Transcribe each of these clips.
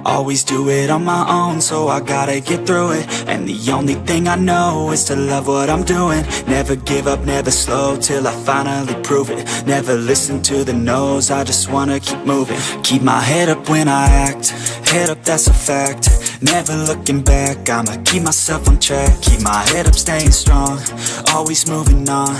Always do it on my own, so I gotta get through it. And the only thing I know is to love what I'm doing. Never give up, never slow, till I finally prove it. Never listen to the no's, I just wanna keep moving. Keep my head up when I act, head up, that's a fact. Never looking back, I'ma keep myself on track. Keep my head up, staying strong, always moving on.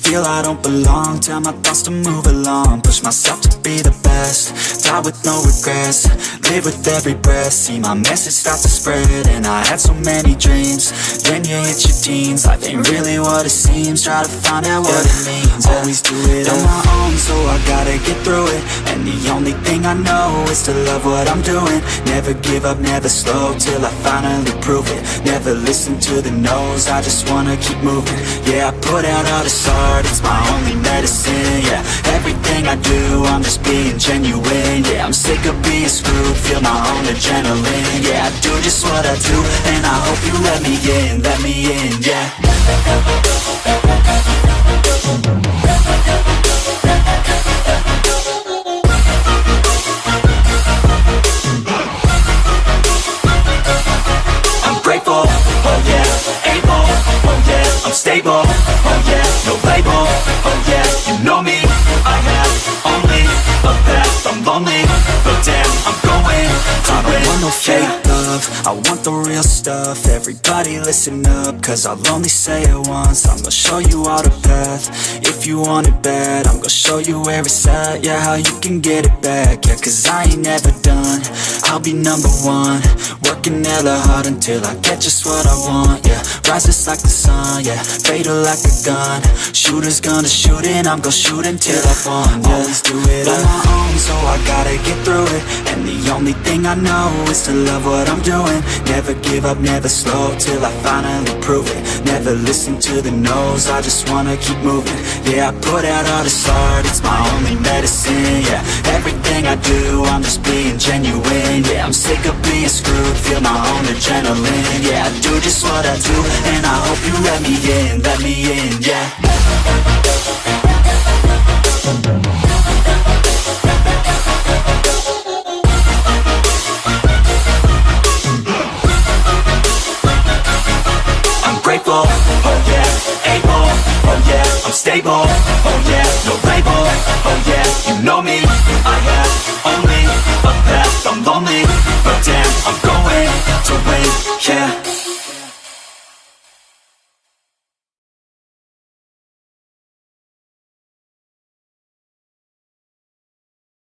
Feel I don't belong, tell my thoughts to move along. Push myself to be the best, die with no regrets. Live with every breath, see my message start to spread. And I had so many dreams, then you hit your teens. Life ain't really what it seems, try to find out what it means. Always do it on my own, so I gotta get through it. And the only thing I know is to love what I'm doing. Never give up, never slow, till I finally prove it. Never listen to the no's, I just wanna keep moving. Yeah, I put out all this art, it's my only medicine. Yeah, everything I do, I'm just being genuine. Yeah, I'm sick of being screwed, feel my own adrenaline. Yeah, I do just what I do, and I hope you let me in, yeah. I'm grateful, oh yeah, able, oh yeah, I'm stable, oh yeah, no label, oh yeah, you know me, I have only a path, I'm lonely, but damn, I'm going to I don't want no fake love, I want the real stuff. Everybody listen up, cause I'll only say it once. I'm gonna show you all the path, if you want it bad. I'm gonna show you where it's at, yeah, how you can get it back. Yeah, cause I ain't never done, I'll be number one. Working hella hard until I get just what I want, yeah. Rises like the sun, yeah, fatal like a gun. Shooters gonna shoot and I'm gonna shoot until I won, yeah. Always do it on my own, so I gotta get through it. And the only thing I know is to love what I'm doing. Never give up, never slow, till I finally prove it. Never listen to the no's, I just wanna keep moving. Yeah, I put out all this art, it's my only medicine. Yeah, everything I do, I'm just being genuine. Yeah, I'm sick of being screwed, feel my own adrenaline. Yeah, I do just what I do, and I hope you let me in, yeah. Grateful, oh yeah, able, oh yeah, I'm stable, oh yeah, no label, oh yeah, you know